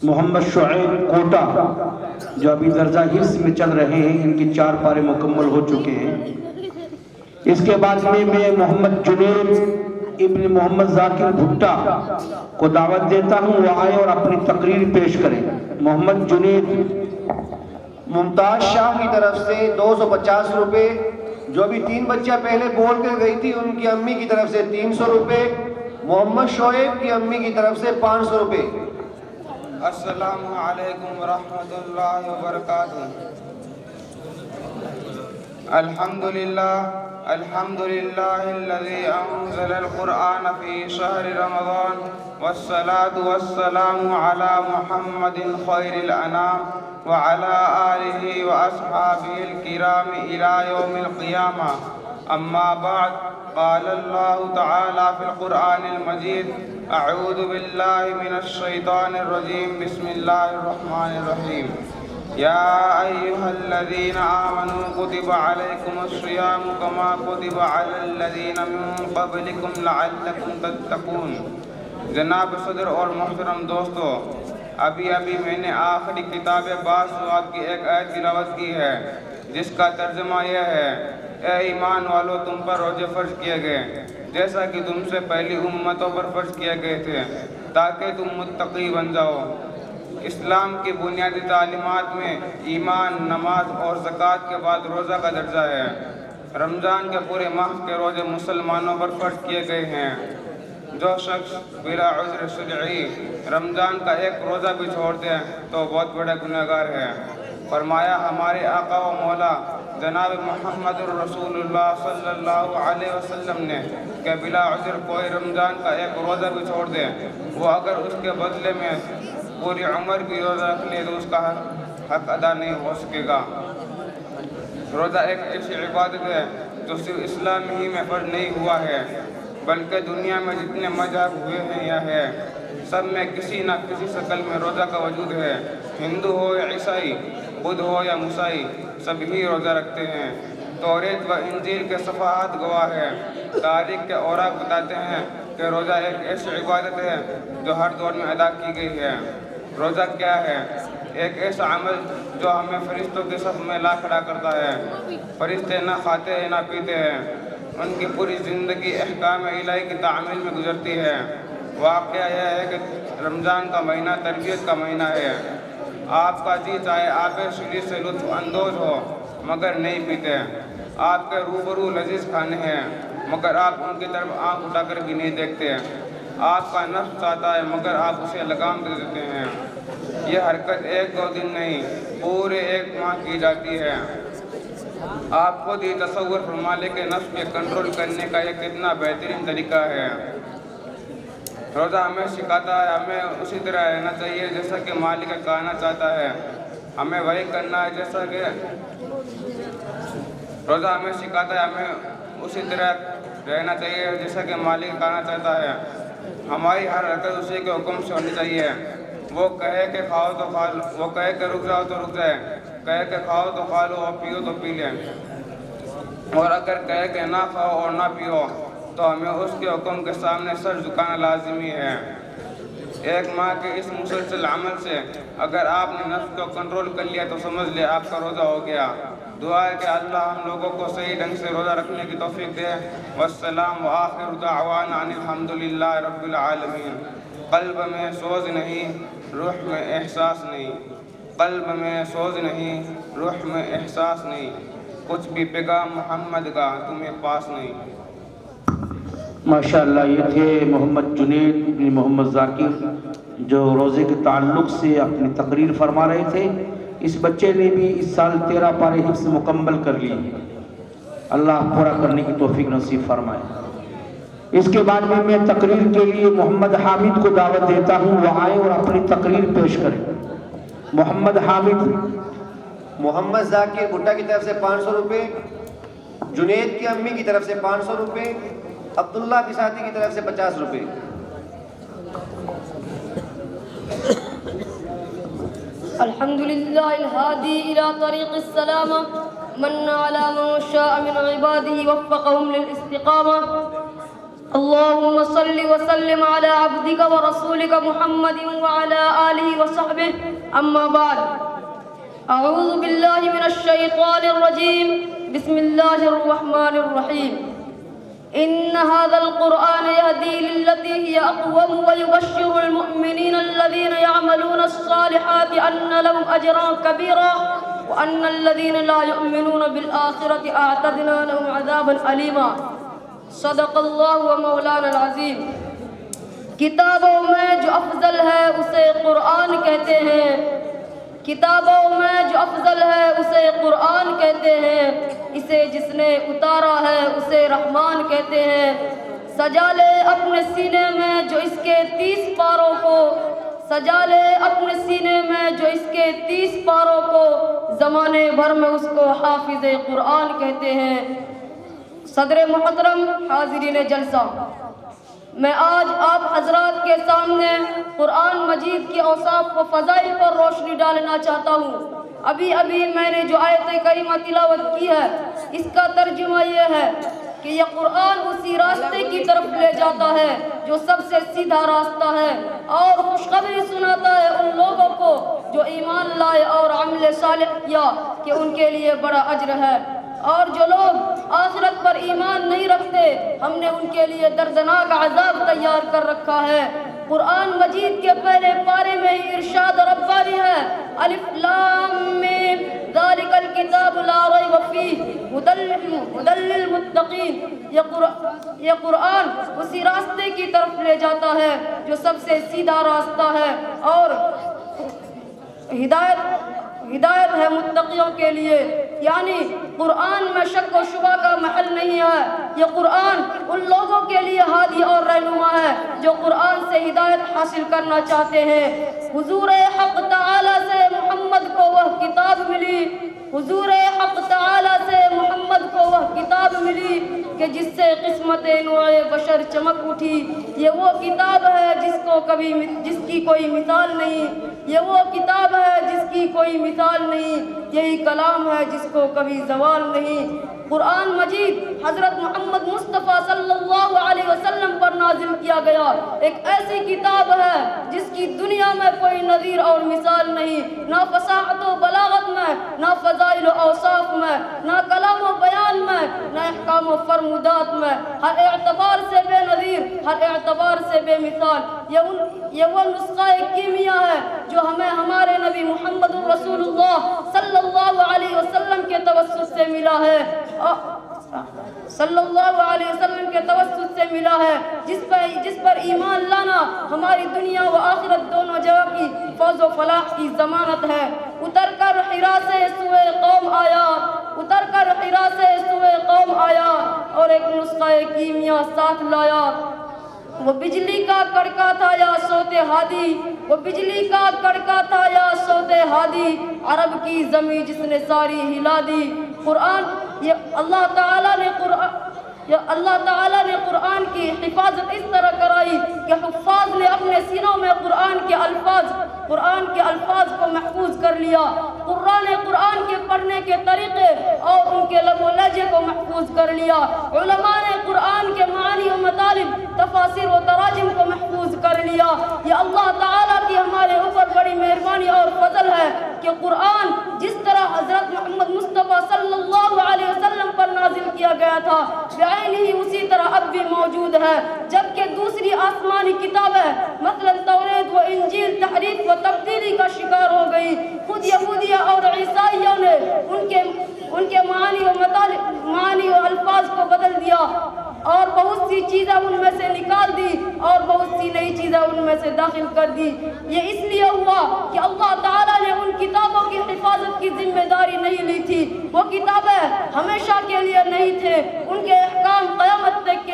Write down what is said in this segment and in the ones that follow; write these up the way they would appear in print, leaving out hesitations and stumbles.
محمد Shoaib quota جو ابھی درجہ حفظ میں چل رہے ہیں، ان کی 4 پارے مکمل ہو چکے ہیں۔ اس کے بعد میں محمد جنید ابن محمد ذاکر بھٹا کو دعوت دیتا ہوں، وہ آئے اور اپنی تقریر پیش کریں۔ محمد جنید۔ ممتاز شاہ کی طرف سے 250 روپے، جو بھی 3 بچہ پہلے بول کر گئی تھی ان کی امی کی طرف سے 300 روپے، محمد شعیب کی امی کی طرف سے 500 روپے۔ السلام علیکم ورحمۃ اللہ وبرکاتہ۔ الحمد للہ الذی انزل القرآن فی شہر رمضان والصلاة والسلام علی محمد خیر الانام وعلى آلہ واصحابہ الکرام الی یوم القیامہ، اما بعد، قال اللہ تعالی فی القرآن المجید، اعوذ باللہ من الشیطان الرجیم، بسم اللہ الرحمن الرحیم، یا ایہا الذین آمنوا کتب علیکم الصیام کما کتب علی الذین من قبلکم لعلکم تتقون۔ جناب صدر اور محترم دوستو، ابھی میں نے آخری کتاب باسواد کی ایک آیت تلاوت کی ہے، جس کا ترجمہ یہ ہے: اے ایمان والو، تم پر روزے فرض کیے گئے جیسا کہ تم سے پہلی امتوں پر فرض کیے گئے تھے، تاکہ تم متقی بن جاؤ۔ اسلام کی بنیادی تعلیمات میں ایمان، نماز اور زکوٰۃ کے بعد روزہ کا درجہ ہے۔ رمضان کے پورے ماہ کے روزے مسلمانوں پر فرض کیے گئے ہیں۔ جو شخص بلا عذر شرعی رمضان کا ایک روزہ بھی چھوڑ دے تو بہت بڑا گنہگار ہے۔ فرمایا ہمارے آقا و مولا جناب محمد الرسول اللہ صلی اللہ علیہ وسلم نے کہ بلا عذر کوئی رمضان کا ایک روزہ بھی چھوڑ دے، وہ اگر اس کے بدلے میں پوری عمر بھی روزہ رکھ لے تو اس کا حق ادا نہیں ہو سکے گا۔ روزہ ایک ایسی عبادت ہے جو صرف اسلام ہی میں فرض نہیں ہوا ہے، بلکہ دنیا میں جتنے مذہب ہوئے ہیں یا ہے، سب میں کسی نہ کسی شکل میں روزہ کا وجود ہے۔ ہندو ہو یا عیسائی، بدھ ہو یا موسائی، سبھی روزہ رکھتے ہیں۔ توریت و انجیل کے صفحات گواہ ہے، تاریخ کے اوراق بتاتے ہیں کہ روزہ ایک ایسی عبادت ہے جو ہر دور میں ادا کی گئی ہے۔ روزہ کیا ہے؟ ایک ایسا عمل جو ہمیں فرشتوں کے صف میں لا کھڑا کرتا ہے۔ فرشتے نہ کھاتے ہیں نہ پیتے ہیں، ان کی پوری زندگی احکام الہی کی تعمیل میں گزرتی ہے۔ واقعہ یہ ہے کہ رمضان کا مہینہ تربیت کا مہینہ ہے۔ آپ کا جی چاہے آب شلی سے لطف اندوز ہو مگر نہیں پیتے، آپ کے روبرو لذیذ کھانے ہیں مگر آپ ان کی طرف آنکھ اٹھا کر بھی نہیں دیکھتے، آپ کا نفس چاہتا ہے مگر آپ اسے لگام دے دیتے ہیں۔ یہ حرکت 1-2 دن نہیں، پورے 1 ماہ کی جاتی ہے۔ آپ خود ہی تصور فرما لیں کہ نفس کے کنٹرول کرنے کا یہ کتنا بہترین طریقہ ہے۔ روزہ ہمیں سکھاتا ہے ہمیں اسی طرح رہنا چاہیے جیسا کہ مالک کہنا چاہتا ہے، ہمیں وہی کرنا ہے جیسا کہ روزہ ہمیں سکھاتا ہے ہمیں اسی طرح رہنا چاہیے جیسا کہ مالک کہنا چاہتا ہے۔ ہماری ہر حرکت اسی کے حکم سے ہونی چاہیے۔ وہ کہے کہ کھاؤ تو کھا لو، وہ کہے کہ رک جاؤ تو رک جائے، کہے کہ کھاؤ تو کھا لو اور پیو تو پی لیں، اور اگر کہے کہ نہ کھاؤ اور نہ پیو تو ہمیں اس کے حکم کے سامنے سر جھکانا لازمی ہے۔ 1 ماہ کے اس مسلسل عمل سے اگر آپ نے نفس کو کنٹرول کر لیا تو سمجھ لے آپ کا روزہ ہو گیا۔ دعا ہے کہ اللہ ہم لوگوں کو صحیح ڈھنگ سے روزہ رکھنے کی توفیق دے۔ والسلام وآخر دعوانا ان الحمدللہ رب العالمین۔ قلب میں سوز نہیں، روح میں احساس نہیں، قلب میں سوز نہیں، روح میں احساس نہیں، کچھ بھی پیغام محمد کا تمہیں پاس نہیں۔ ماشاءاللہ، یہ تھے محمد جنید بن محمد ذاکر جو روزے کے تعلق سے اپنی تقریر فرما رہے تھے۔ اس بچے نے بھی اس سال 13 پارے حفظ مکمل کر لی، اللہ پورا کرنے کی توفیق نصیب فرمائے۔ اس کے بعد میں تقریر کے لیے محمد حامد کو دعوت دیتا ہوں، وہ آئے اور اپنی تقریر پیش کریں۔ محمد حامد۔ محمد ذاکر بھٹا کی طرف سے 500 روپے، جنید کی امی کی طرف سے 500 روپے، عبداللہ بساتی کی طرف سے 50 روپے۔ الحمدللہ الہادی الی طریق السلامہ، من علی من شاء من عباده وفقهم للاستقامہ۔ اللہم صل وسلم علی عبدک ورسولک محمد وعلی آلہ وصحبہ وصحبه أما بعد أعوذ بالله من الشيطان الرجيم بسم الله الرحمن الرحيم إن هذا القرآن يهدي للتي هي أقوم ويبشر المؤمنين الذين يعملون الصالحات أن لهم أجرا كبيرا وأن الذين لا يؤمنون بالآخرة أعتدنا لهم عذابا أليما صدق الله ومولانا العظيم. کتابوں میں جو افضل ہے اسے قرآن کہتے ہیں، کتابوں میں جو افضل ہے اسے قرآن کہتے ہیں، اسے جس نے اتارا ہے اسے رحمان کہتے ہیں. سجا لے اپنے سینے میں جو اس کے 30 پاروں کو، سجا لے اپنے سینے میں جو اس کے 30 پاروں کو، زمانے بھر میں اس کو حافظ قرآن کہتے ہیں. صدر محترم، حاضرین جلسہ، میں آج آپ حضرات کے سامنے قرآن مجید کی اوصاف و فضائل پر روشنی ڈالنا چاہتا ہوں. ابھی میں نے جو آیت کریمہ تلاوت کی ہے اس کا ترجمہ یہ ہے کہ یہ قرآن اسی راستے کی طرف لے جاتا ہے جو سب سے سیدھا راستہ ہے، اور خوشخبری سناتا ہے ان لوگوں کو جو ایمان لائے اور عمل صالح کیا کہ ان کے لیے بڑا اجر ہے. اور جو لوگ آخرت پر ایمان نہیں رکھتے ہم نے ان کے لیے دردناک عذاب تیار کر رکھا ہے. قرآن مجید کے پہلے پارے میں ہی ارشاد ربانی ہے، الف لام میم ذالک الکتاب لا ریب فیہ ھدی للمتقین. یہ قرآن اسی راستے کی طرف لے جاتا ہے جو سب سے سیدھا راستہ ہے اور ہدایت ہے متقیوں کے لیے. یعنی قرآن میں شک و شبہ کا محل نہیں ہے. یہ قرآن ان لوگوں کے لیے ہادی اور رہنما ہے جو قرآن سے ہدایت حاصل کرنا چاہتے ہیں. حضور حق تعالی سے محمد کو وہ کتاب ملی، حضور حق تعالی سے محمد کو وہ کتاب ملی کہ جس سے قسمت نوع بشر چمک اٹھی. یہ وہ کتاب ہے جس کی کوئی مثال نہیں، یہ وہ کتاب ہے جس کی کوئی مثال نہیں، یہی کلام ہے جس کو کبھی زوال نہیں. قرآن مجید حضرت محمد مصطفیٰ صلی اللہ علیہ وسلم پر نازل کیا گیا ایک ایسی کتاب ہے جس کی دنیا میں کوئی نظیر اور مثال نہیں، نہ فصاحت و بلاغت میں، نہ فضائل و اوصاف میں، نہ کلام و بیان میں، نہ احکام و فرمودات میں. ہر اعتبار سے بے نظیر، ہر اعتبار سے بے مثال. یہ وہ نسخہ کیمیا ہے جو ہمیں ہمارے نبی محمد رسول اللہ صلی اللہ علیہ وسلم کے توسط سے ملا ہے، صلی اللہ علیہ وسلم کے توسط سے ملا ہے، جس پر ایمان لانا ہماری دنیا و آخرت دونوں جگہ کی فوز و فلاح کی ضمانت ہے. اتر کر حرا سے سوئے قوم آیا، اتر کر حرا سے سوئے قوم آیا اور ایک نسخہ کیمیا ساتھ لایا. وہ بجلی کا کڑکا تھا یا صوت ہادی، وہ بجلی کا کڑکا تھا یا صوت ہادی، عرب کی زمین جس نے ساری ہلا دی. قرآن یہ اللہ تعالیٰ نے قرآن کی حفاظت اس طرح کرائی کہ حفاظ نے اپنے سینوں میں قرآن کے الفاظ کو محفوظ کر لیا. قرآن کے پڑھنے کے طریقے اور ان کے لب و لہجے کو محفوظ کر لیا. علماء نے قرآن کے معانی و مطالب، تفاسیر و تراجم کو محفوظ کر لیا. یہ اللہ تعالیٰ کی ہمارے اوپر بڑی مہربانی اور فضل ہے کہ قرآن جس طرح حضرت محمد مصطفیٰ صلی اللہ علیہ وسلم پر نازل کیا گیا تھا بعین ہی اسی طرح اب بھی موجود ہے، جبکہ دوسری آسمانی کتابیں مثلا توریت و انجیل تحریف و تبدیلی کا شکار ہو گئی. خود یہودیہ اور عیسائیوں نے ان کے معانی و الفاظ کو بدل دیا اور بہت سی چیزیں ان میں سے نکال دی اور بہت سی نئی چیزیں ان میں سے داخل کر دی. یہ اس لیے ہوا کہ اللہ تعالیٰ نے ان کتابوں کی حفاظت کی ذمہ داری نہیں لی تھی. وہ کتابیں ہمیشہ کے لیے نہیں تھے، ان کے احکام قیامت تک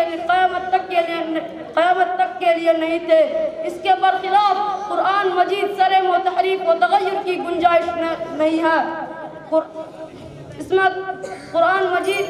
کے لیے نہیں تھے. اس کے برخلاف قرآن مجید سرے و تحریف و تغیر کی گنجائش نہیں ہے. اس میں قرآن مجید